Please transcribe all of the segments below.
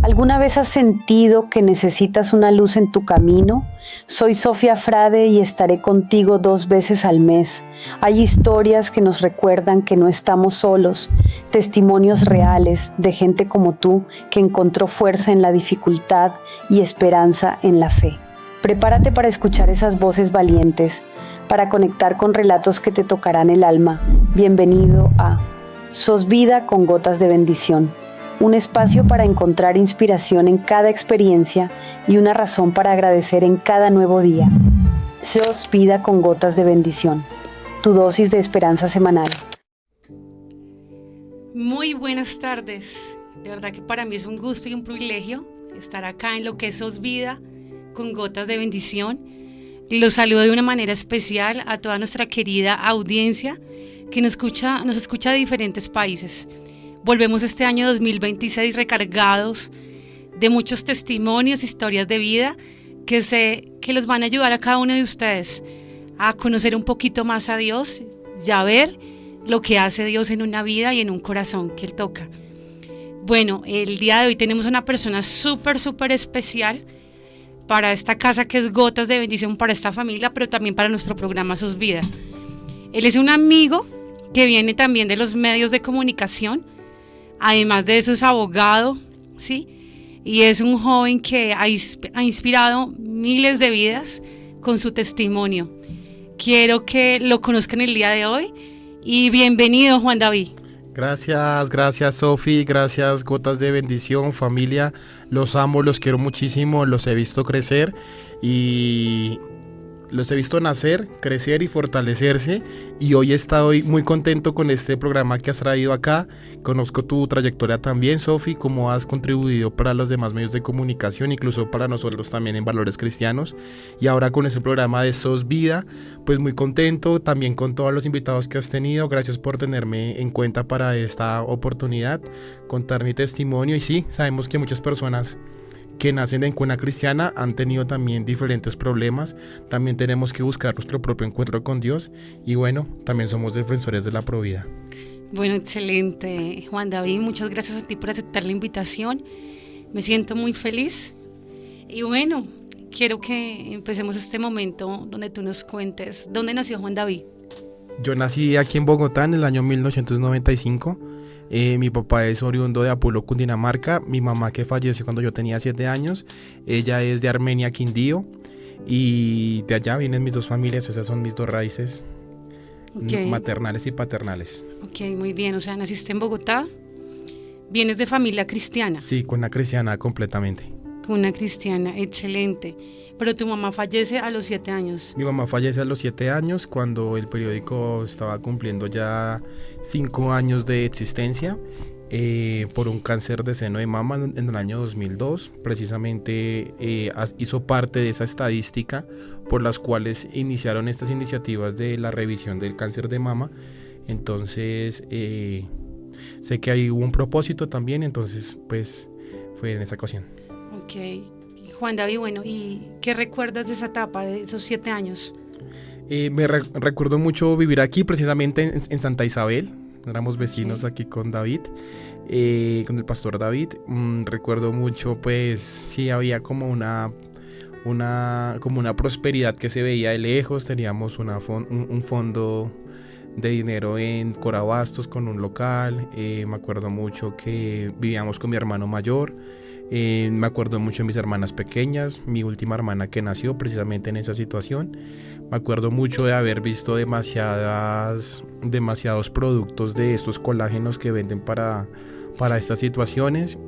¿Alguna vez has sentido que necesitas una luz en tu camino? Soy Sofía Frade y estaré contigo 2 veces al mes. Hay historias que nos recuerdan que no estamos solos, testimonios reales de gente como tú que encontró fuerza en la dificultad y esperanza en la fe. Prepárate para escuchar esas voces valientes, para conectar con relatos que te tocarán el alma. Bienvenido a Sos Vida con Gotas de Bendición. Un espacio para encontrar inspiración en cada experiencia y una razón para agradecer en cada nuevo día. Sos Vida con Gotas de Bendición, tu dosis de esperanza semanal. Muy buenas tardes. De verdad que para mí es un gusto y un privilegio estar acá en lo que es Sos Vida con Gotas de Bendición. Los saludo de una manera especial a toda nuestra querida audiencia que nos escucha de diferentes países. Volvemos este año 2026 recargados de muchos testimonios, historias de vida que sé que los van a ayudar a cada uno de ustedes a conocer un poquito más a Dios y a ver lo que hace Dios en una vida y en un corazón que Él toca. Bueno, el día de hoy tenemos una persona súper especial para esta casa que es Gotas de Bendición, para esta familia, pero también para nuestro programa Sos Vida. Él es un amigo que viene también de los medios de comunicación. Además de eso es abogado, ¿sí? Y es un joven que ha inspirado miles de vidas con su testimonio. Quiero que lo conozcan el día de hoy y bienvenido, Juan David. Gracias Sofi, gracias Gotas de Bendición, familia, los amo, los quiero muchísimo, los he visto crecer y los he visto nacer, crecer y fortalecerse, y hoy estoy muy contento con este programa que has traído acá. Conozco tu trayectoria también, Sofi, cómo has contribuido para los demás medios de comunicación, incluso para nosotros también en Valores Cristianos, y ahora con este programa de Sos Vida, pues muy contento también con todos los invitados que has tenido. Gracias por tenerme en cuenta para esta oportunidad, contar mi testimonio. Y sí, sabemos que muchas personas que nacen en cuna cristiana han tenido también diferentes problemas. También tenemos que buscar nuestro propio encuentro con Dios, y bueno, también somos defensores de la provida. Bueno, excelente, Juan David, muchas gracias a ti por aceptar la invitación. Me siento muy feliz y bueno, quiero que empecemos este momento donde tú nos cuentes dónde nació Juan David. Yo nací aquí en Bogotá en el año 1995. Mi papá es oriundo de Apolo, Cundinamarca. Mi mamá, que falleció cuando yo tenía 7 años, ella es de Armenia, Quindío, y de allá vienen mis dos familias. Esas son mis dos raíces, maternales y paternales. Ok, muy bien, o sea, naciste en Bogotá, vienes de familia cristiana. Sí, con una cristiana completamente. Con una cristiana, excelente. Pero tu mamá fallece a los 7 años. Mi mamá fallece a los 7 años cuando el periódico estaba cumpliendo ya 5 años de existencia, por un cáncer de seno de mama en el año 2002. Precisamente hizo parte de esa estadística por las cuales iniciaron estas iniciativas de la revisión del cáncer de mama. Entonces sé que ahí hubo un propósito también, entonces pues fue en esa ocasión. Ok. Juan David, bueno, ¿y qué recuerdas de esa etapa, de esos 7 años? Recuerdo mucho vivir aquí, precisamente en Santa Isabel. Éramos vecinos aquí con David, con el pastor David. Recuerdo mucho, pues sí, había como una prosperidad que se veía de lejos. Teníamos un fondo de dinero en Corabastos con un local. Me acuerdo mucho que vivíamos con mi hermano mayor. Me acuerdo mucho de mis hermanas pequeñas, mi última hermana que nació precisamente en esa situación. Me acuerdo mucho de haber visto demasiados productos de estos colágenos que venden para estas situaciones.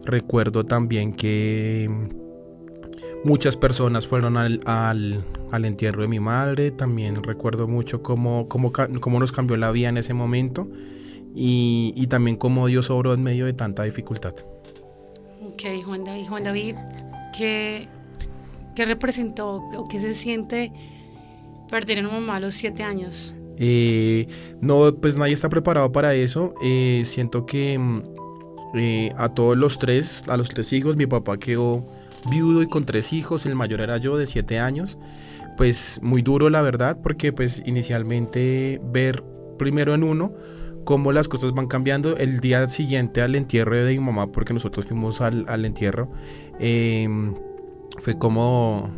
Recuerdo también que muchas personas fueron al entierro de mi madre. También recuerdo mucho cómo nos cambió la vida en ese momento. Y también cómo Dios obró en medio de tanta dificultad. Ok, Juan David, ¿qué representó o qué se siente perder a una mamá a los 7 años? No, pues nadie está preparado para eso. Siento que a los tres hijos, mi papá quedó viudo y con 3 hijos, el mayor era yo de 7 años. Pues muy duro, la verdad, porque pues inicialmente ver primero en uno cómo las cosas van cambiando. El día siguiente al entierro de mi mamá, porque nosotros fuimos al entierro, fue como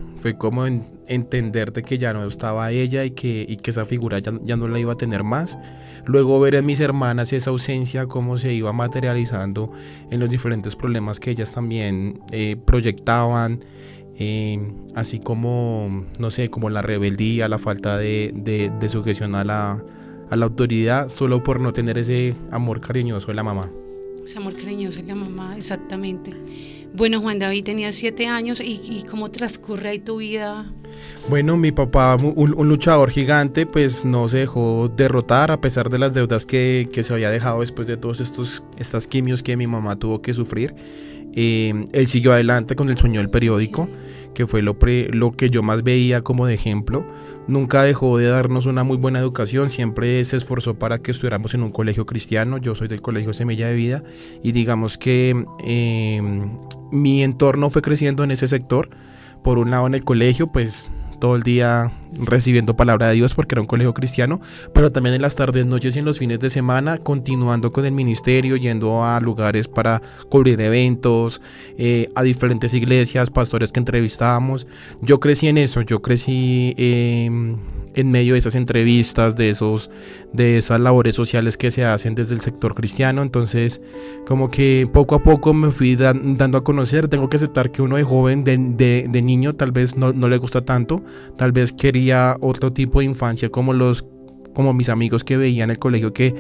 entender de que ya no estaba ella y que esa figura ya no la iba a tener más. Luego ver en mis hermanas esa ausencia, cómo se iba materializando en los diferentes problemas que ellas también proyectaban, así como, no sé, como la rebeldía, la falta de sujeción a la autoridad, solo por no tener ese amor cariñoso de la mamá. Ese amor cariñoso de la mamá, exactamente. Bueno, Juan David, tenías 7 años y ¿cómo transcurre ahí tu vida? Bueno, mi papá, un luchador gigante, pues no se dejó derrotar a pesar de las deudas que se había dejado después de todos estas quimios que mi mamá tuvo que sufrir. Él siguió adelante con el sueño del periódico, que fue lo que yo más veía como de ejemplo. Nunca dejó de darnos una muy buena educación, siempre se esforzó para que estuviéramos en un colegio cristiano. Yo soy del colegio Semilla de Vida y digamos que mi entorno fue creciendo en ese sector. Por un lado en el colegio, pues todo el día recibiendo palabra de Dios porque era un colegio cristiano, pero también en las tardes, noches y en los fines de semana continuando con el ministerio, yendo a lugares para cubrir eventos, a diferentes iglesias, pastores que entrevistábamos. Yo crecí en eso, yo crecí en medio de esas entrevistas, de esas labores sociales que se hacen desde el sector cristiano. Entonces como que poco a poco me fui dando a conocer. Tengo que aceptar que uno de joven, de niño, tal vez no le gusta tanto, tal vez quería otro tipo de infancia como mis amigos que veía en el colegio, que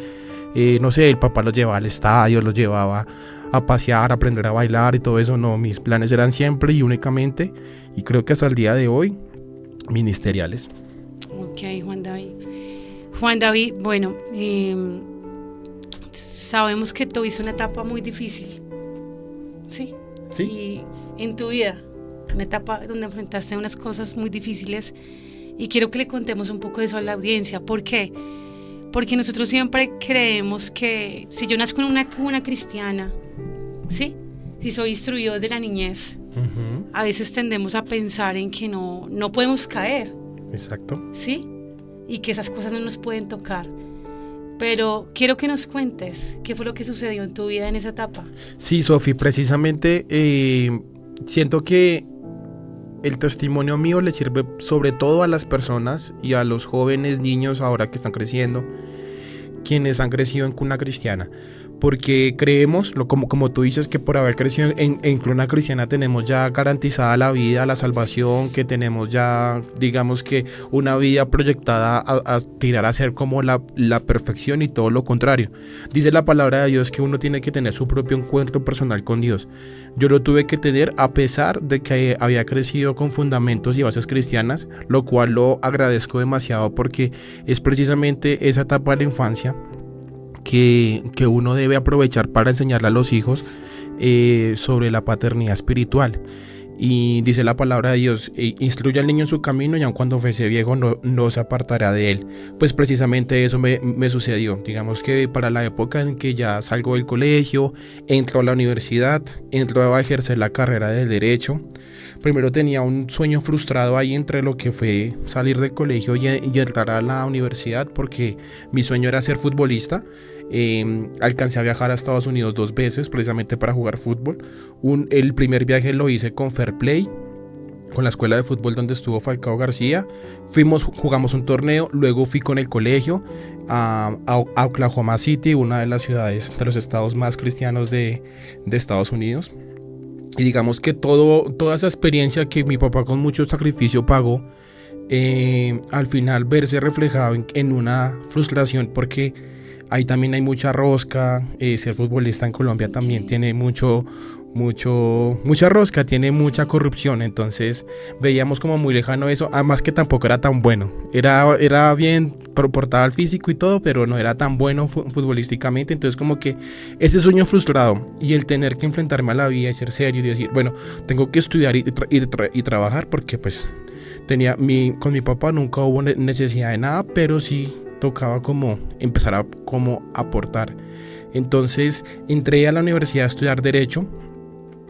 no sé, el papá los llevaba al estadio, los llevaba a pasear, a aprender a bailar y todo eso. No, mis planes eran siempre y únicamente, y creo que hasta el día de hoy, ministeriales. Ok, Juan David. Juan David, bueno, sabemos que tuviste una etapa muy difícil, ¿sí? Sí. Y en tu vida, una etapa donde enfrentaste unas cosas muy difíciles, y quiero que le contemos un poco de eso a la audiencia. ¿Por qué? Porque nosotros siempre creemos que si yo nazco en una cuna cristiana, ¿sí? Si soy instruido de la niñez, a veces tendemos a pensar en que no podemos caer. Exacto. ¿Sí? Y que esas cosas no nos pueden tocar. Pero quiero que nos cuentes qué fue lo que sucedió en tu vida en esa etapa. Sí, Sofi, precisamente siento que el testimonio mío le sirve sobre todo a las personas y a los jóvenes niños ahora que están creciendo, quienes han crecido en cuna cristiana, porque creemos, como tú dices, que por haber crecido en cuna cristiana tenemos ya garantizada la vida, la salvación, que tenemos ya, digamos que una vida proyectada a tirar a ser como la perfección, y todo lo contrario. Dice la palabra de Dios que uno tiene que tener su propio encuentro personal con Dios. Yo lo tuve que tener a pesar de que había crecido con fundamentos y bases cristianas, lo cual lo agradezco demasiado, porque es precisamente esa etapa de la infancia que uno debe aprovechar para enseñarle a los hijos sobre la paternidad espiritual. Y dice la palabra de Dios, instruye al niño en su camino y aun cuando fuese viejo no se apartará de él. Pues precisamente eso me sucedió. Digamos que para la época en que ya salgo del colegio, entro a la universidad, entro a ejercer la carrera de Derecho. Primero tenía un sueño frustrado ahí entre lo que fue salir del colegio y entrar a la universidad, porque mi sueño era ser futbolista. Alcancé a viajar a Estados Unidos 2 veces precisamente para jugar fútbol. El primer viaje lo hice con Fair Play, con la escuela de fútbol donde estuvo Falcao García. Jugamos un torneo, luego fui con el colegio a Oklahoma City, una de las ciudades de los estados más cristianos de Estados Unidos. Y digamos que toda esa experiencia que mi papá con mucho sacrificio pagó, al final verse reflejado en una frustración, porque ahí también hay mucha rosca. Ser futbolista en Colombia también tiene mucha rosca, tiene mucha corrupción. Entonces veíamos como muy lejano eso, además que tampoco era tan bueno. Era bien portado al físico y todo, pero no era tan bueno futbolísticamente. Entonces como que ese sueño frustrado y el tener que enfrentarme a la vida y ser serio y decir, bueno, tengo que estudiar y trabajar, porque pues con mi papá nunca hubo necesidad de nada, pero sí tocaba como empezar a aportar. Entonces entré a la universidad a estudiar Derecho.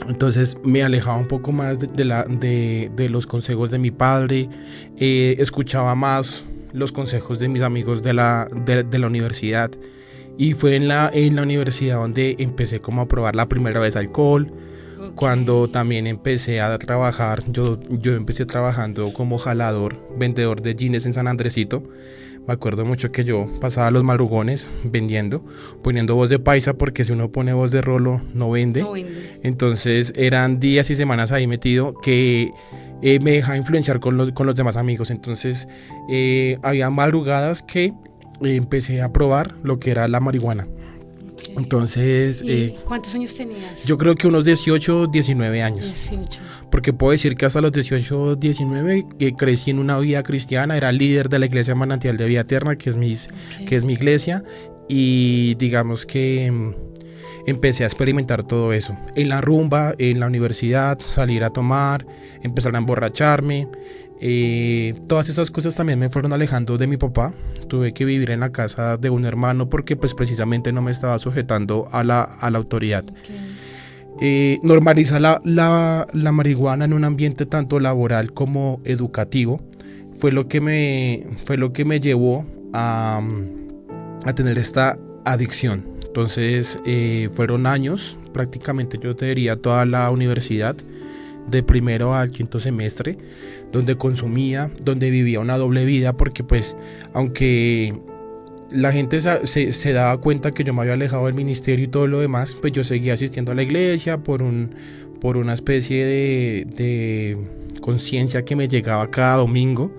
Entonces me alejaba un poco más de los consejos de mi padre, escuchaba más los consejos de mis amigos de la universidad, Y fue en la universidad donde empecé como a probar la primera vez alcohol. Ok. Cuando también empecé a trabajar, yo empecé trabajando como jalador, vendedor de jeans en San Andresito. Me acuerdo mucho que yo pasaba los madrugones vendiendo, poniendo voz de paisa, porque si uno pone voz de rolo no vende. No vende. Entonces eran días y semanas ahí metido que me dejaba influenciar con los demás amigos. Entonces había madrugadas que empecé a probar lo que era la marihuana. Ok. Entonces ¿Y cuántos años tenías? yo creo que unos 18, 19 años. 18. Porque puedo decir que hasta los 18, 19 crecí en una vida cristiana, era líder de la iglesia Manantial de Vida Eterna, que es mi iglesia, y digamos que empecé a experimentar todo eso. En la rumba, en la universidad, salir a tomar, empezar a emborracharme. Todas esas cosas también me fueron alejando de mi papá. Tuve que vivir en la casa de un hermano porque pues precisamente no me estaba sujetando a la autoridad. Normalizar la marihuana en un ambiente tanto laboral como educativo fue lo que me llevó a tener esta adicción. Entonces fueron años, prácticamente yo te diría toda la universidad, de primero al quinto semestre, donde consumía, donde vivía una doble vida, porque pues aunque la gente se daba cuenta que yo me había alejado del ministerio y todo lo demás, pues yo seguía asistiendo a la iglesia por una especie de conciencia que me llegaba cada domingo,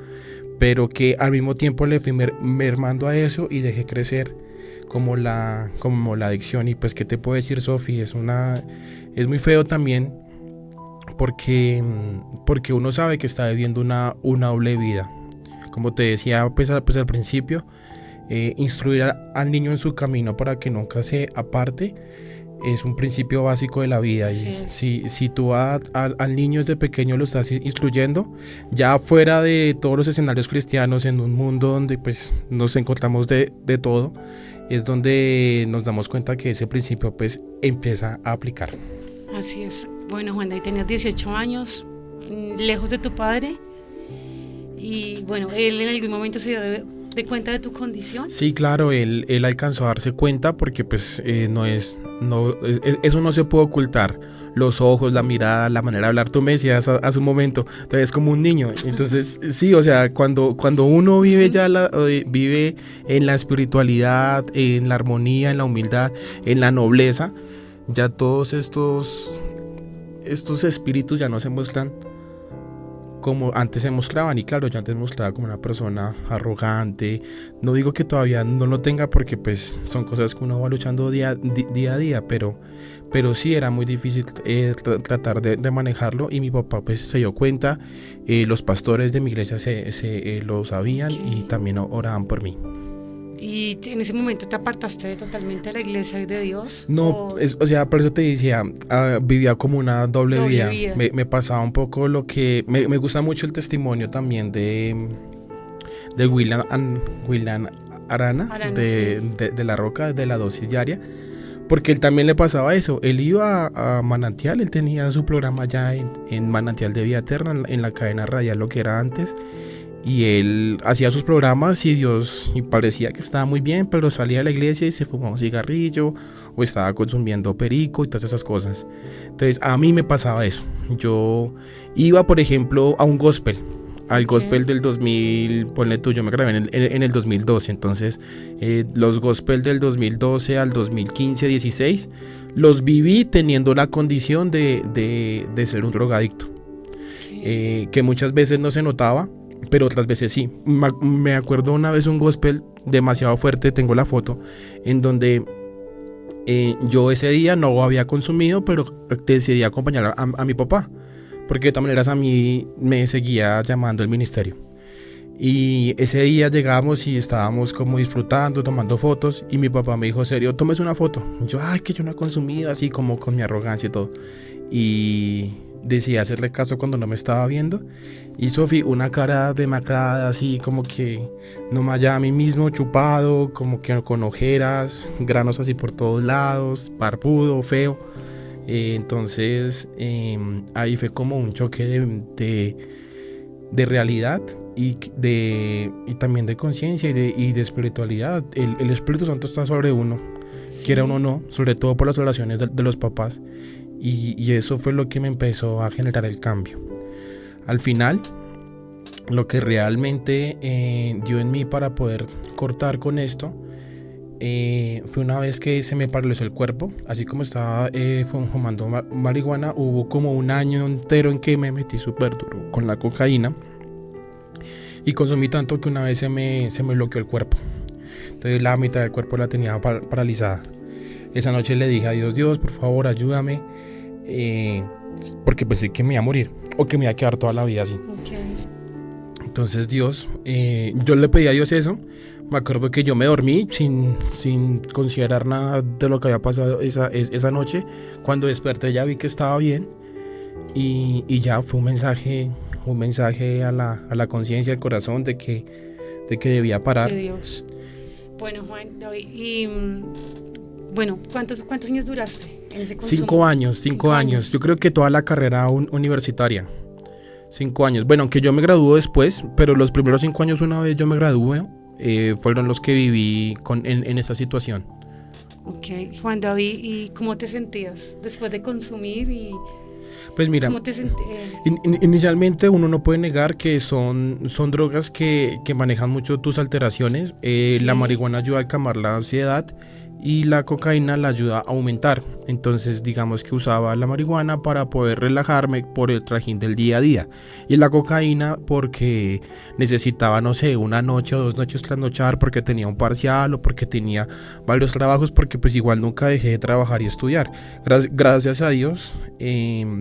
pero que al mismo tiempo le fui mermando a eso y dejé crecer como la adicción. Y pues qué te puedo decir, Sofi, es muy feo también porque uno sabe que está viviendo una doble vida. Como te decía pues al principio, instruir al niño en su camino para que nunca se aparte es un principio básico de la vida. Y si tú al niño desde pequeño lo estás instruyendo, ya fuera de todos los escenarios cristianos, en un mundo donde pues nos encontramos de todo, es donde nos damos cuenta que ese principio pues empieza a aplicar. Así es. Bueno, Juan David, tenías 18 años, lejos de tu padre, y bueno, él en algún momento se dio de cuenta de tu condición. Sí, claro, él alcanzó a darse cuenta porque pues eso no se puede ocultar. Los ojos, la mirada, la manera de hablar. Tú me decías hace un momento, te ves como un niño. Entonces sí, o sea, cuando uno vive vive en la espiritualidad, en la armonía, en la humildad, en la nobleza, ya todos estos espíritus ya no se muestran como antes se mostraban. Y claro, yo antes mostraba como una persona arrogante. No digo que todavía no lo tenga, porque pues son cosas que uno va luchando día a día, pero sí era muy difícil tratar de manejarlo. Y mi papá pues se dio cuenta, los pastores de mi iglesia lo sabían y también oraban por mí. ¿Y en ese momento te apartaste totalmente de la iglesia y de Dios? No, o sea, por eso te decía, vivía como una doble vida. Me pasaba un poco lo que... Me gusta mucho el testimonio también de William Arana, de La Roca, de la dosis diaria, porque él también le pasaba eso. Él iba a Manantial, él tenía su programa ya en Manantial de Vida Eterna, en la cadena radial, lo que era antes. Y él hacía sus programas y parecía que estaba muy bien, pero salía de la iglesia y se fumaba un cigarrillo o estaba consumiendo perico y todas esas cosas. Entonces a mí me pasaba eso. Yo iba, por ejemplo, a un gospel, al gospel del 2000, ponle tú, yo me grabé en el 2012. Entonces los gospel del 2012 al 2015, 16 los viví teniendo la condición de ser un drogadicto, que muchas veces no se notaba, pero otras veces sí. Me acuerdo una vez un gospel demasiado fuerte, tengo la foto, en donde yo ese día no había consumido, pero decidí acompañar a mi papá, porque de todas maneras a mí me seguía llamando el ministerio. Y ese día llegamos y estábamos como disfrutando, tomando fotos, y mi papá me dijo: serio, tomes una foto. Y yo, ay, que yo no he consumido, así como con mi arrogancia y todo. Y decidí hacerle caso cuando no me estaba viendo. Y Sofi, una cara demacrada, así como que no me hallaba a mí mismo, chupado, como que con ojeras, granos así por todos lados, barbudo, feo. Entonces ahí fue como un choque de realidad y también de conciencia y de espiritualidad. El Espíritu Santo está sobre uno, Sí. quiera uno o no, sobre todo por las oraciones de los papás. Y eso fue lo que me empezó a generar el cambio. Al final, lo que realmente dio en mí para poder cortar con esto fue una vez que se me paralizó el cuerpo. Así como estaba fumando marihuana, hubo como un año entero en que me metí súper duro con la cocaína y consumí tanto que una vez se me bloqueó el cuerpo. Entonces la mitad del cuerpo la tenía paralizada. Esa noche le dije a Dios: Dios, por favor, ayúdame, porque pensé que me iba a morir o que me iba a quedar toda la vida así. Ok. Entonces Dios, yo le pedí a Dios eso. Me acuerdo que yo me dormí sin considerar nada de lo que había pasado esa noche. Cuando desperté ya vi que estaba bien y ya fue un mensaje a la conciencia, al corazón de que debía parar. De Dios. Bueno, Juan David, y bueno, ¿cuántos años duraste en ese consumo? 5 años. 5 años. Yo creo que toda la carrera universitaria. 5 años. Bueno, aunque yo me gradué después, pero los primeros 5 años, una vez yo me gradué, fueron los que viví en esa situación. Ok, Juan David, ¿y cómo te sentías después de consumir? Y Pues mira, ¿cómo te sentías? inicialmente uno no puede negar que son drogas que manejan mucho tus alteraciones. Sí. La marihuana ayuda a calmar la ansiedad y la cocaína la ayuda a aumentar. Entonces digamos que usaba la marihuana para poder relajarme por el trajín del día a día, y la cocaína porque necesitaba, no sé, una noche o 2 noches trasnochar porque tenía un parcial o porque tenía varios trabajos, porque pues igual nunca dejé de trabajar y estudiar. Gracias a Dios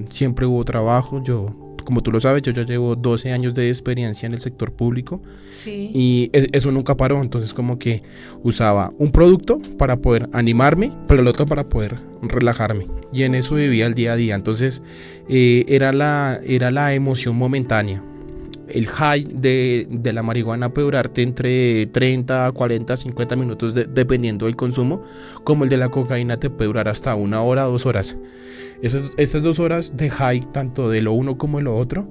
siempre hubo trabajo. Como tú lo sabes, yo ya llevo 12 años de experiencia en el sector público. Sí. Y eso nunca paró. Entonces como que usaba un producto para poder animarme, pero el otro para poder relajarme, y en eso vivía el día a día. Entonces era la emoción momentánea. El high de la marihuana puede durarte entre 30, 40, 50 minutos dependiendo del consumo, como el de la cocaína te puede durar hasta 1 hora, 2 horas. Esas 2 horas de high, tanto de lo uno como de lo otro,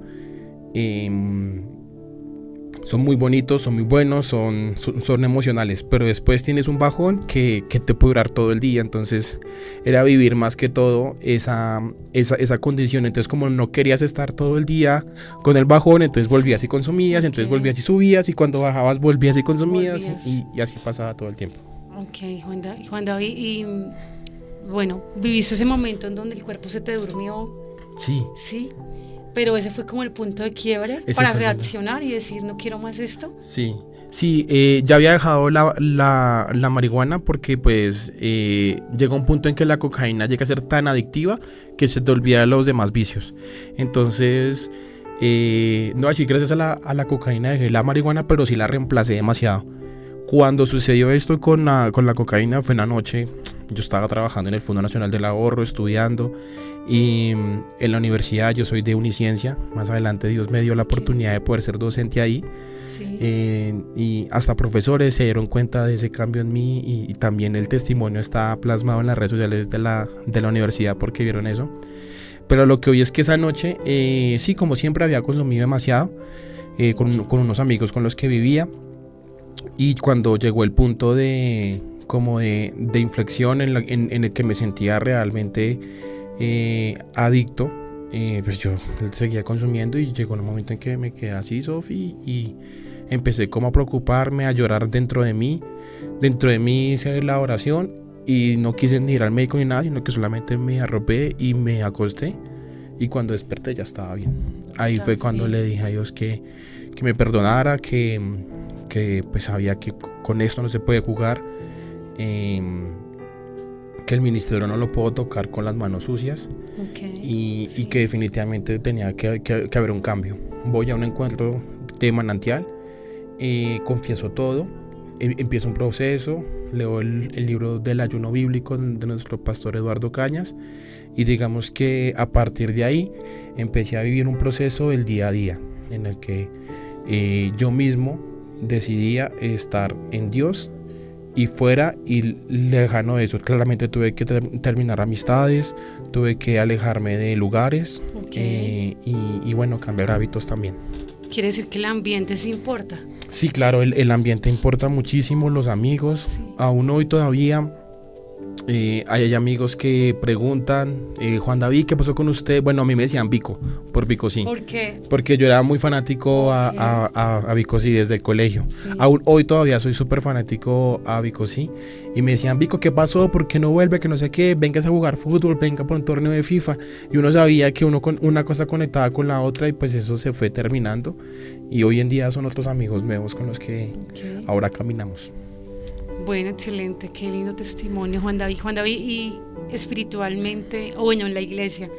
son muy bonitos, son muy buenos, son emocionales, pero después tienes un bajón que te puede durar todo el día. Entonces era vivir más que todo esa condición. Entonces, como no querías estar todo el día con el bajón, entonces volvías y consumías, entonces Ok. volvías y subías, y cuando bajabas volvías y consumías, Volvías. y así pasaba todo el tiempo. Ok, Juan David, y bueno, viviste ese momento en donde el cuerpo se te durmió, Sí. ¿sí? Pero ese fue como el punto de quiebre Ese para fue el reaccionar y decir, no quiero más esto. Sí, ya había dejado la marihuana porque pues llega un punto en que la cocaína llega a ser tan adictiva que se te olvida de los demás vicios. Entonces, no así gracias a la cocaína dejé la marihuana, pero sí la reemplacé demasiado. Cuando sucedió esto con la cocaína fue una noche. Yo estaba trabajando en el Fondo Nacional del Ahorro, estudiando, y en la universidad yo soy de Uniciencia. Más adelante Dios me dio la oportunidad de poder ser docente ahí. Sí. Y hasta profesores se dieron cuenta de ese cambio en mí, y también el testimonio está plasmado en las redes sociales de la universidad porque vieron eso. Pero lo que hoy es que esa noche, sí, como siempre había consumido demasiado con unos amigos con los que vivía, y cuando llegó el punto de inflexión en el que me sentía realmente adicto, pues yo seguía consumiendo, y llegó un momento en que me quedé así, Sofi, y empecé como a preocuparme, a llorar dentro de mí. Dentro de mí hice la oración y no quise ni ir al médico ni nada, sino que solamente me arropé y me acosté, y cuando desperté ya estaba bien. Ahí fue cuando le dije a Dios que me perdonara, que pues sabía que con esto no se puede jugar, que el ministerio no lo puedo tocar con las manos sucias, Okay. y que definitivamente tenía que haber un cambio. Voy a un encuentro de manantial, confieso todo, empiezo un proceso, leo el libro del ayuno bíblico de nuestro pastor Eduardo Cañas, y digamos que a partir de ahí empecé a vivir un proceso del día a día en el que yo mismo decidía estar en Dios y fuera y lejano de eso. Claramente tuve que terminar amistades, tuve que alejarme de lugares, Okay. y bueno, cambiar hábitos también. quiere decir que el ambiente sí importa. Sí, claro, el ambiente importa muchísimo, los amigos. Sí. Aún hoy todavía hay amigos que preguntan, Juan David, ¿qué pasó con usted? Bueno, a mí me decían Vico, por Vico sí. ¿Por qué? Porque yo era muy fanático a Vico sí desde el colegio. Sí. Aún hoy todavía soy súper fanático a Vico sí. Y me decían, Vico, ¿qué pasó? ¿Por qué no vuelve? Que no sé qué, vengas a jugar fútbol, venga por un torneo de FIFA. Y uno sabía que uno con una cosa conectaba con la otra y pues eso se fue terminando. Y hoy en día son otros amigos nuevos con los que ahora caminamos. Bueno, excelente, qué lindo testimonio, Juan David. Juan David, y espiritualmente, o bueno, en la iglesia,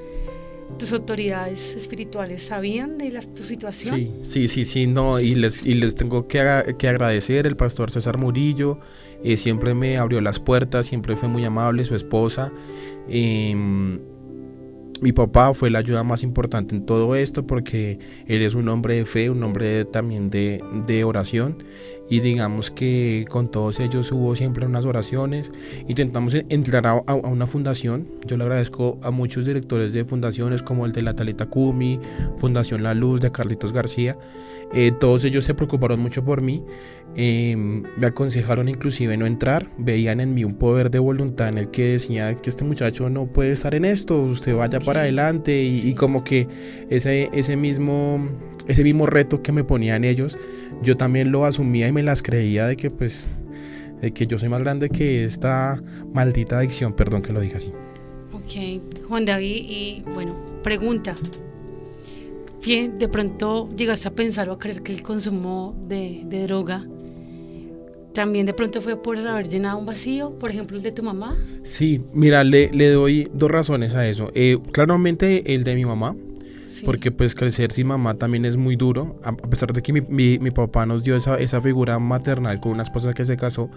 ¿tus autoridades espirituales sabían de tu situación? Sí, no, y les tengo que agradecer. El pastor César Murillo siempre me abrió las puertas, siempre fue muy amable, su esposa. Mi papá fue la ayuda más importante en todo esto porque él es un hombre de fe, un hombre también de oración, y digamos que con todos ellos hubo siempre unas oraciones. Intentamos entrar a una fundación. Yo le agradezco a muchos directores de fundaciones como el de la Talita Cumi, Fundación La Luz de Carlitos García. Todos ellos se preocuparon mucho por mí, me aconsejaron inclusive no entrar, veían en mí un poder de voluntad en el que decía que este muchacho no puede estar en esto, usted vaya para adelante, y como que ese mismo reto que me ponían ellos, yo también lo asumía y me las creía de que yo soy más grande que esta maldita adicción, perdón que lo diga así. Ok, Juan David, y bueno, pregunta. Bien, de pronto llegaste a pensar o a creer que el consumo de droga también de pronto fue por haber llenado un vacío, por ejemplo el de tu mamá. Sí, mira, le doy dos razones a eso. Claramente el de mi mamá, sí, porque pues crecer sin mamá también es muy duro, a pesar de que mi papá nos dio esa figura maternal con una esposa que se casó,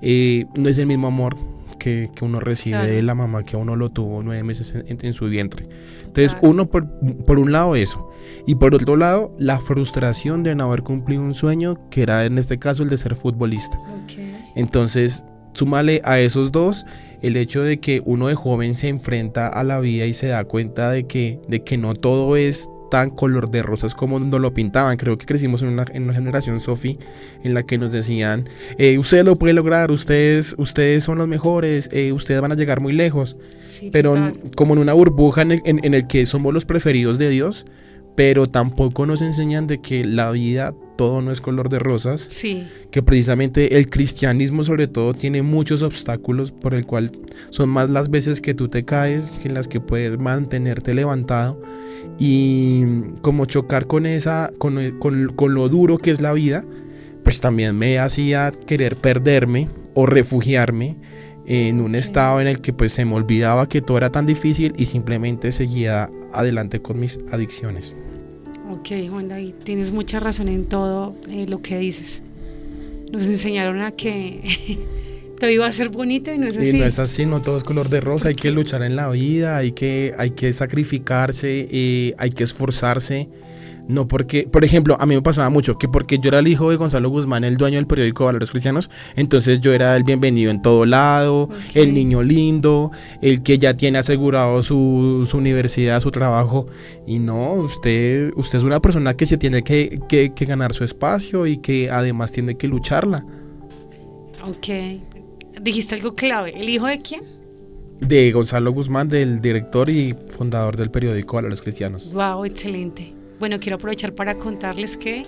no es el mismo amor que uno recibe, claro, de la mamá que uno lo tuvo 9 meses en su vientre. Entonces, claro, uno por un lado eso, y por otro lado la frustración de no haber cumplido un sueño, que era en este caso el de ser futbolista. Okay. Entonces, súmale a esos dos el hecho de que uno de joven se enfrenta a la vida y se da cuenta de que no todo es tan color de rosas como nos lo pintaban. Creo que crecimos en una generación, Sofi, en la que nos decían, ustedes lo pueden lograr, ustedes son los mejores, ustedes van a llegar muy lejos. Sí, pero como en una burbuja en el que somos los preferidos de Dios, pero tampoco nos enseñan de que la vida todo no es color de rosas. Sí. Que precisamente el cristianismo sobre todo tiene muchos obstáculos por el cual son más las veces que tú te caes que las que puedes mantenerte levantado. Y como chocar con lo duro que es la vida, pues también me hacía querer perderme o refugiarme en un estado en el que pues se me olvidaba que todo era tan difícil y simplemente seguía adelante con mis adicciones. Ok, Juan David, tienes mucha razón en todo lo que dices. Nos enseñaron a que todo iba a ser bonito y no es así. Y no es así, no todo es color de rosa, hay que luchar en la vida, hay que sacrificarse, hay que esforzarse. No porque, por ejemplo, a mí me pasaba mucho que porque yo era el hijo de Gonzalo Guzmán, el dueño del periódico Valores Cristianos, entonces yo era el bienvenido en todo lado, okay, el niño lindo, el que ya tiene asegurado su universidad, su trabajo. Y no, usted es una persona que se tiene que ganar su espacio y que además tiene que lucharla. Ok, dijiste algo clave. ¿El hijo de quién? De Gonzalo Guzmán, del director y fundador del periódico Valores Cristianos. Wow, excelente. Bueno, quiero aprovechar para contarles que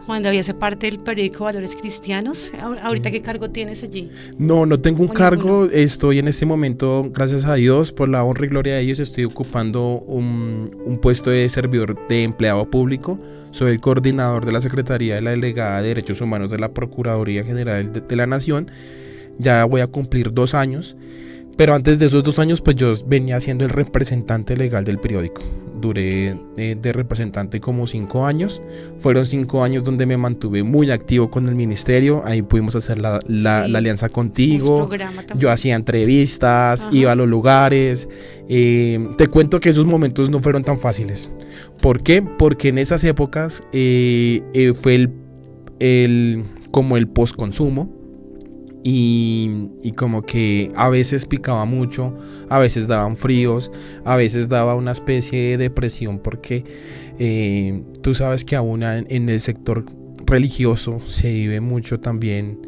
Juan David hace parte del periódico Valores Cristianos. ¿Ahorita qué cargo tienes allí? No tengo un cargo. Estoy en este momento, gracias a Dios, por la honra y gloria de ellos, estoy ocupando un puesto de servidor de empleado público. Soy el coordinador de la Secretaría de la Delegada de Derechos Humanos de la Procuraduría General de la Nación. Ya voy a cumplir 2 años. Pero antes de esos 2 años, pues yo venía siendo el representante legal del periódico. Duré de representante como 5 años. Fueron 5 años donde me mantuve muy activo con el ministerio. Ahí pudimos hacer la alianza contigo. Yo hacía entrevistas, ajá, iba a los lugares. Te cuento que esos momentos no fueron tan fáciles. ¿Por qué? Porque en esas épocas fue como el postconsumo. y como que a veces picaba mucho, a veces daban fríos, a veces daba una especie de depresión porque tú sabes que aún en el sector religioso se vive mucho también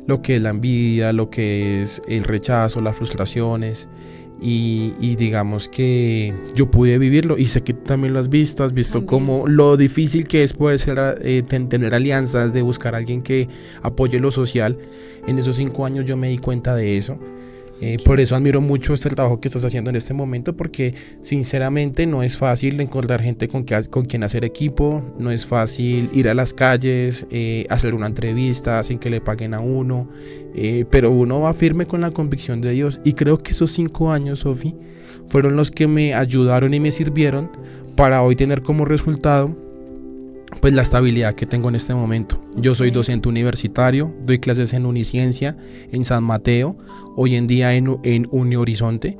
lo que es la envidia, lo que es el rechazo, las frustraciones. Y digamos que yo pude vivirlo y sé que tú también lo has visto como lo difícil que es poder tener alianzas, de buscar a alguien que apoye lo social. En esos 5 años yo me di cuenta de eso. Por eso admiro mucho este trabajo que estás haciendo en este momento, porque sinceramente no es fácil encontrar gente con quien hacer equipo, no es fácil ir a las calles, hacer una entrevista sin que le paguen a uno, pero uno va firme con la convicción de Dios, y creo que esos 5 años, Sofi, fueron los que me ayudaron y me sirvieron para hoy tener como resultado pues la estabilidad que tengo en este momento. Yo soy docente universitario, doy clases en Uniciencia, en San Mateo, hoy en día en Unihorizonte,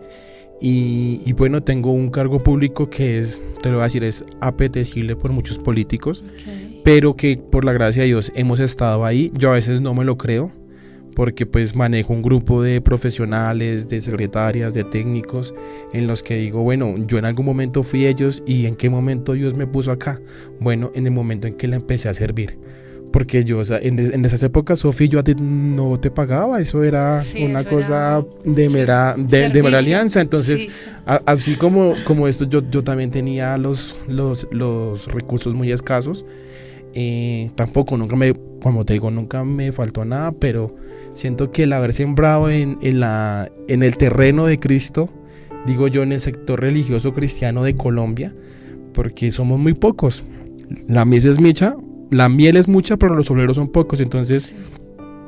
y bueno, tengo un cargo público que te lo voy a decir, es apetecible por muchos políticos, pero que por la gracia de Dios hemos estado ahí. Yo a veces no me lo creo, porque pues manejo un grupo de profesionales, de secretarias, de técnicos, en los que digo, bueno, yo en algún momento fui ellos, y ¿en qué momento Dios me puso acá? Bueno, en el momento en que le empecé a servir, porque yo, o sea, en esas épocas, Sofi, yo a ti no te pagaba, eso era una cosa de mera alianza. Entonces, así como esto, yo también tenía los recursos muy escasos. Tampoco, como te digo, nunca me faltó nada, pero siento que el haber sembrado en el terreno de Cristo, digo yo, en el sector religioso cristiano de Colombia, porque somos muy pocos. La miel es mucha, pero los obreros son pocos. Entonces,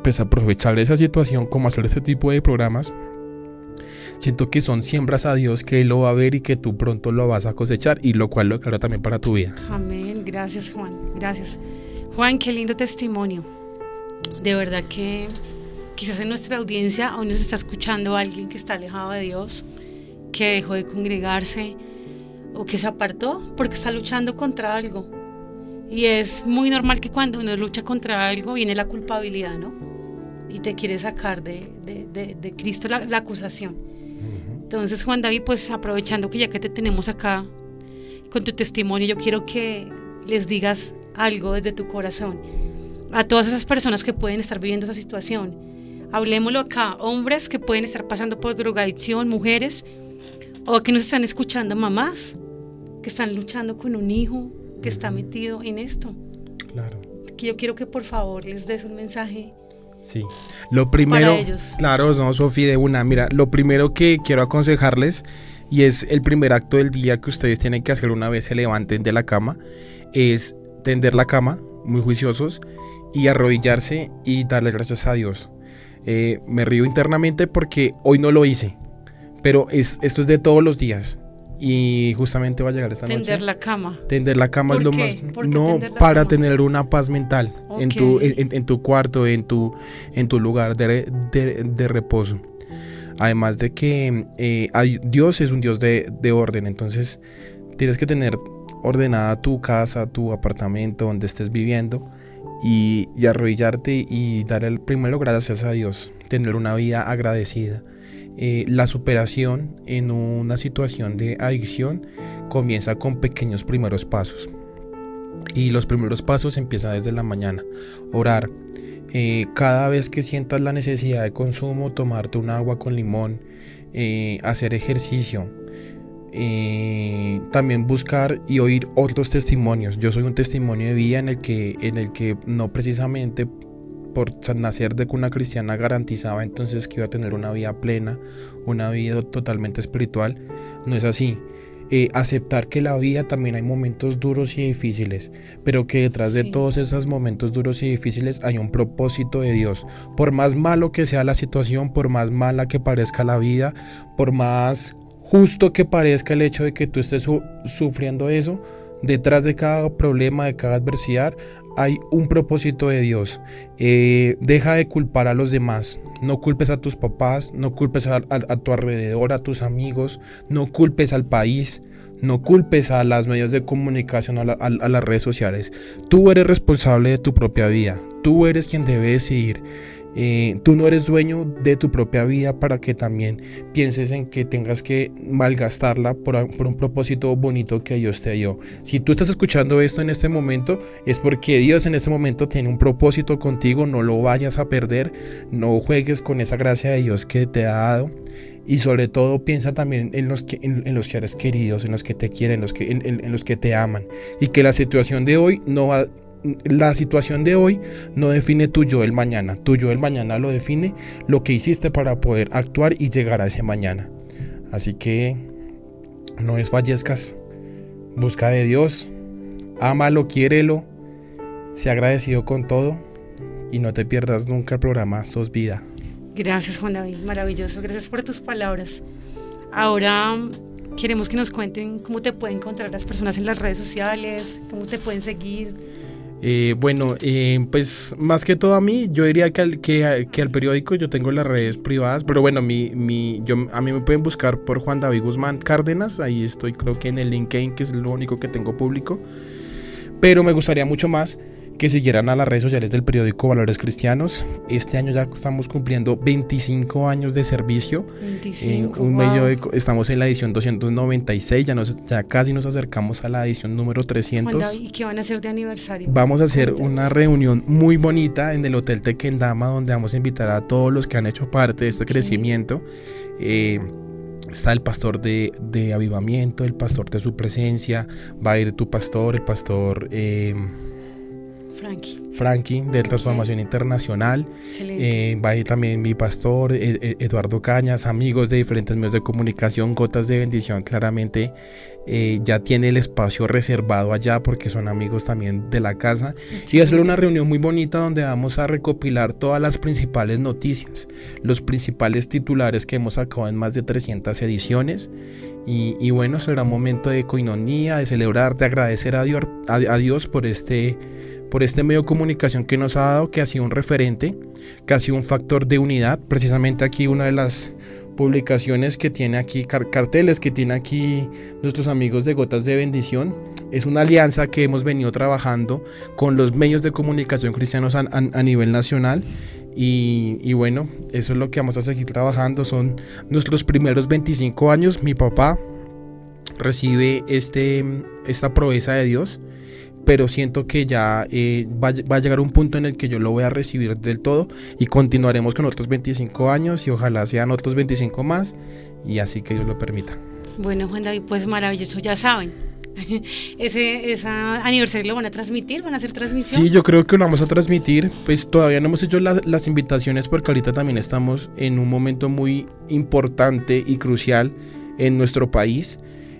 pues aprovechar esa situación, como hacer este tipo de programas, siento que son siembras a Dios, que Él lo va a ver y que tú pronto lo vas a cosechar, y lo cual lo declaro también para tu vida. Amén, gracias Juan, gracias. Juan, qué lindo testimonio. De verdad que quizás en nuestra audiencia hoy nos está escuchando alguien que está alejado de Dios, que dejó de congregarse o que se apartó porque está luchando contra algo. Y es muy normal que cuando uno lucha contra algo viene la culpabilidad, ¿no? Y te quiere sacar de Cristo la acusación. Entonces, Juan David, pues aprovechando que ya que te tenemos acá con tu testimonio, yo quiero que les digas algo desde tu corazón a todas esas personas que pueden estar viviendo esa situación. Hablemoslo acá, hombres que pueden estar pasando por drogadicción, mujeres, o que nos están escuchando, mamás que están luchando con un hijo que está metido en esto. Claro. Que yo quiero que por favor les des un mensaje. Sí, lo primero, para ellos. Claro, no, Sofi, de una. Mira, lo primero que quiero aconsejarles, y es el primer acto del día que ustedes tienen que hacer una vez se levanten de la cama, es tender la cama, muy juiciosos, y arrodillarse y darle gracias a Dios. Me río internamente porque hoy no lo hice, pero esto es de todos los días. Y justamente va a llegar esta noche. Tender la cama es lo más. No, para tener una paz mental, okay, en tu cuarto, en tu lugar de reposo. Además de que Dios es un Dios de orden, entonces tienes que tener ordenada tu casa, tu apartamento, donde estés viviendo, y arrodillarte y dar primero gracias a Dios, tener una vida agradecida. La superación en una situación de adicción comienza con pequeños primeros pasos, y los primeros pasos empiezan desde la mañana. Orar, cada vez que sientas la necesidad de consumo, tomarte un agua con limón, hacer ejercicio, también buscar y oír otros testimonios. Yo soy un testimonio de vida en el que no precisamente por nacer de cuna cristiana garantizaba entonces que iba a tener una vida plena, una vida totalmente espiritual. No es así. Aceptar que la vida también hay momentos duros y difíciles, pero que detrás de todos esos momentos duros y difíciles hay un propósito de Dios. Por más malo que sea la situación, por más mala que parezca la vida, por más justo que parezca el hecho de que tú estés sufriendo eso, detrás de cada problema, de cada adversidad, hay un propósito de Dios. Deja de culpar a los demás. No culpes a tus papás, no culpes a tu alrededor, a tus amigos, no culpes al país, no culpes a los medios de comunicación, a las redes sociales. Tú eres responsable de tu propia vida. Tú eres quien debe decidir Tú no eres dueño de tu propia vida para que también pienses en que tengas que malgastarla por un propósito bonito que Dios te dio. Si tú estás escuchando esto en este momento, es porque Dios en este momento tiene un propósito contigo. No lo vayas a perder, no juegues con esa gracia de Dios que te ha dado. Y sobre todo piensa también en los seres queridos, en los que te quieren, en los que te aman. Y que la situación de hoy no define tu yo del mañana. Tu yo del mañana lo define lo que hiciste para poder actuar y llegar a ese mañana. Así que no desfallezcas. Busca de Dios. Ámalo, quiérelo. Sé agradecido con todo. Y no te pierdas nunca el programa Sos Vida. Gracias, Juan David, maravilloso. Gracias por tus palabras. Ahora queremos que nos cuenten cómo te pueden encontrar las personas en las redes sociales, cómo te pueden seguir. Pues más que todo a mí, yo diría que al periódico. Yo tengo las redes privadas, pero bueno, a mí me pueden buscar por Juan David Guzmán Cárdenas. Ahí estoy, creo que en el LinkedIn, que es lo único que tengo público. Pero me gustaría mucho más que siguieran a las redes sociales del periódico Valores Cristianos. Este año ya estamos cumpliendo 25 años de servicio. 25, wow. Estamos en la edición 296, ya casi nos acercamos a la edición número 300. ¿Y qué van a hacer de aniversario? Vamos a hacer una reunión muy bonita en el Hotel Tequendama, donde vamos a invitar a todos los que han hecho parte de este crecimiento. Está el pastor de Avivamiento, el pastor de Su Presencia, va a ir tu pastor, el pastor Frankie de Transformación Internacional, va a ir también mi pastor Eduardo Cañas, amigos de diferentes medios de comunicación. Gotas de Bendición claramente ya tiene el espacio reservado allá porque son amigos también de la casa. Y va a ser una reunión muy bonita donde vamos a recopilar todas las principales noticias, los principales titulares que hemos sacado en más de 300 ediciones. Y bueno, será un momento de coinonía, de celebrar, de agradecer a Dios por este medio de comunicación que nos ha dado, que ha sido un referente, que ha sido un factor de unidad. Precisamente aquí una de las publicaciones que tiene aquí, carteles que tiene aquí nuestros amigos de Gotas de Bendición, es una alianza que hemos venido trabajando con los medios de comunicación cristianos a nivel nacional. Y bueno, eso es lo que vamos a seguir trabajando. Son nuestros primeros 25 años. Mi papá recibe esta proeza de Dios, pero siento que ya va a llegar un punto en el que yo lo voy a recibir del todo y continuaremos con otros 25 años y ojalá sean otros 25 más y así que Dios lo permita. Bueno, Juan David, pues maravilloso, ya saben. Ese aniversario lo van a transmitir, van a hacer transmisión. Sí, yo creo que lo vamos a transmitir. Pues todavía no hemos hecho las invitaciones porque ahorita también estamos en un momento muy importante y crucial en nuestro país.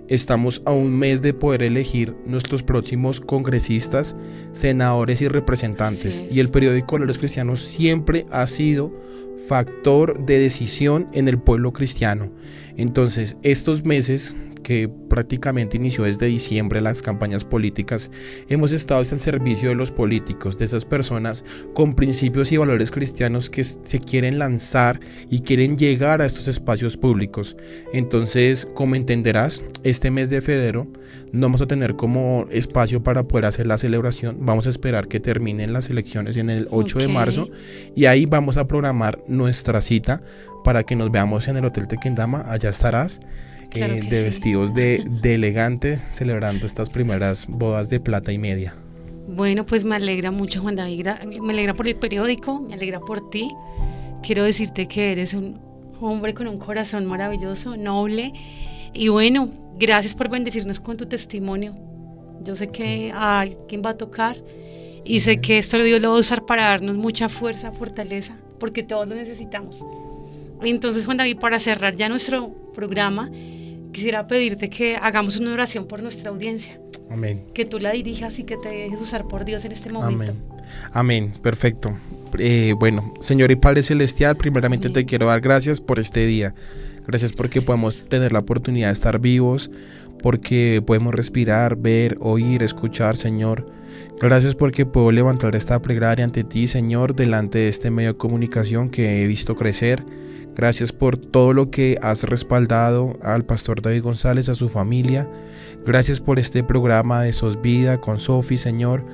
Estamos a un mes de poder elegir nuestros próximos congresistas, senadores y representantes. Y el periódico Valores Cristianos siempre ha sido factor de decisión en el pueblo cristiano. Entonces, estos meses que prácticamente inició desde diciembre las campañas políticas, hemos estado al servicio de los políticos, de esas personas con principios y valores cristianos que se quieren lanzar y quieren llegar a estos espacios públicos. Entonces, como entenderás, este mes de febrero no vamos a tener como espacio para poder hacer la celebración. Vamos a esperar que terminen las elecciones en el 8 de marzo y ahí vamos a programar nuestra cita para que nos veamos en el Hotel Tequendama. Allá estarás. Claro de vestidos de elegantes, celebrando estas primeras bodas de plata y media. Bueno, pues me alegra mucho, Juan David, me alegra por el periódico, me alegra por ti. Quiero decirte que eres un hombre con un corazón maravilloso, noble, y bueno, gracias por bendecirnos con tu testimonio. Yo sé que a alguien va a tocar y sé que esto Dios lo va a usar para darnos mucha fuerza, fortaleza, porque todos lo necesitamos. Entonces, Juan David, para cerrar ya nuestro programa, quisiera pedirte que hagamos una oración por nuestra audiencia. Amén. Que tú la dirijas y que te dejes usar por Dios en este momento. Amén, perfecto. Bueno, Señor y Padre Celestial, primeramente te quiero dar gracias por este día. Gracias porque podemos tener la oportunidad de estar vivos, porque podemos respirar, ver, oír, escuchar, Señor. Gracias porque puedo levantar esta plegaria ante ti, Señor, delante de este medio de comunicación que he visto crecer. Gracias por todo lo que has respaldado al pastor David González, a su familia. Gracias por este programa de Sos Vida con Sofi, Señor,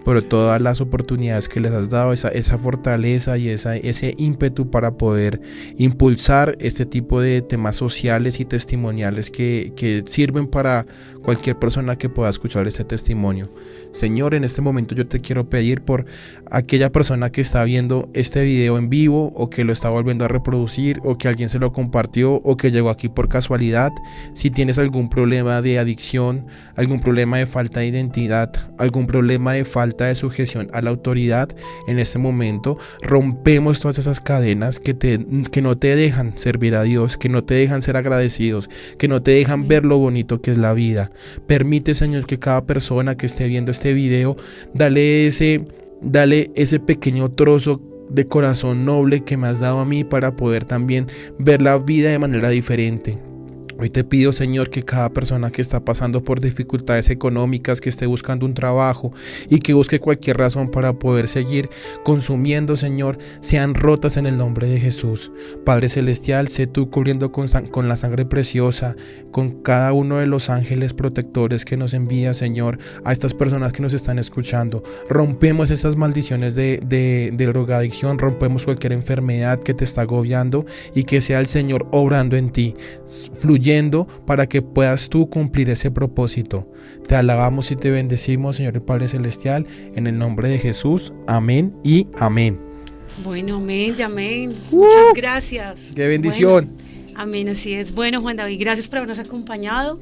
por todas las oportunidades que les has dado, esa fortaleza y ese ímpetu para poder impulsar este tipo de temas sociales y testimoniales que sirven para cualquier persona que pueda escuchar este testimonio. Señor, en este momento yo te quiero pedir por aquella persona que está viendo este video en vivo, o que lo está volviendo a reproducir, o que alguien se lo compartió, o que llegó aquí por casualidad. Si tienes algún problema de adicción, algún problema de falta de identidad, algún problema de falta de sujeción a la autoridad, en este momento rompemos todas esas cadenas que no te dejan servir a Dios, que no te dejan ser agradecidos, que no te dejan ver lo bonito que es la vida. Permite, Señor, que cada persona que esté viendo este video, dale ese pequeño trozo de corazón noble que me has dado a mí para poder también ver la vida de manera diferente. Hoy te pido, Señor, que cada persona que está pasando por dificultades económicas, que esté buscando un trabajo y que busque cualquier razón para poder seguir consumiendo, Señor, sean rotas en el nombre de Jesús. Padre Celestial, sé tú cubriendo con la sangre preciosa, con cada uno de los ángeles protectores que nos envía, Señor, a estas personas que nos están escuchando. Rompemos esas maldiciones de drogadicción, rompemos cualquier enfermedad que te está agobiando, y que sea el Señor obrando en ti, fluyendo para que puedas tú cumplir ese propósito. Te alabamos y te bendecimos, Señor y Padre Celestial, en el nombre de Jesús. Amén y amén. Bueno, amén y amén. Muchas gracias. ¡Qué bendición! Bueno, amén, así es. Bueno, Juan David, gracias por habernos acompañado.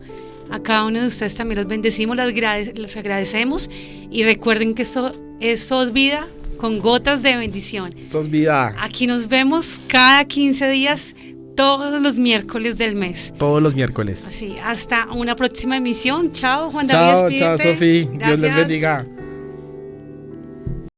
A cada uno de ustedes también los bendecimos, les agradecemos. Y recuerden que esto es Sos Vida con gotas de bendición. Sos Vida. Aquí nos vemos cada 15 días, todos los miércoles del mes. Todos los miércoles. Así, hasta una próxima emisión. Chao, Juan David. Chao, Sofi. Dios les bendiga.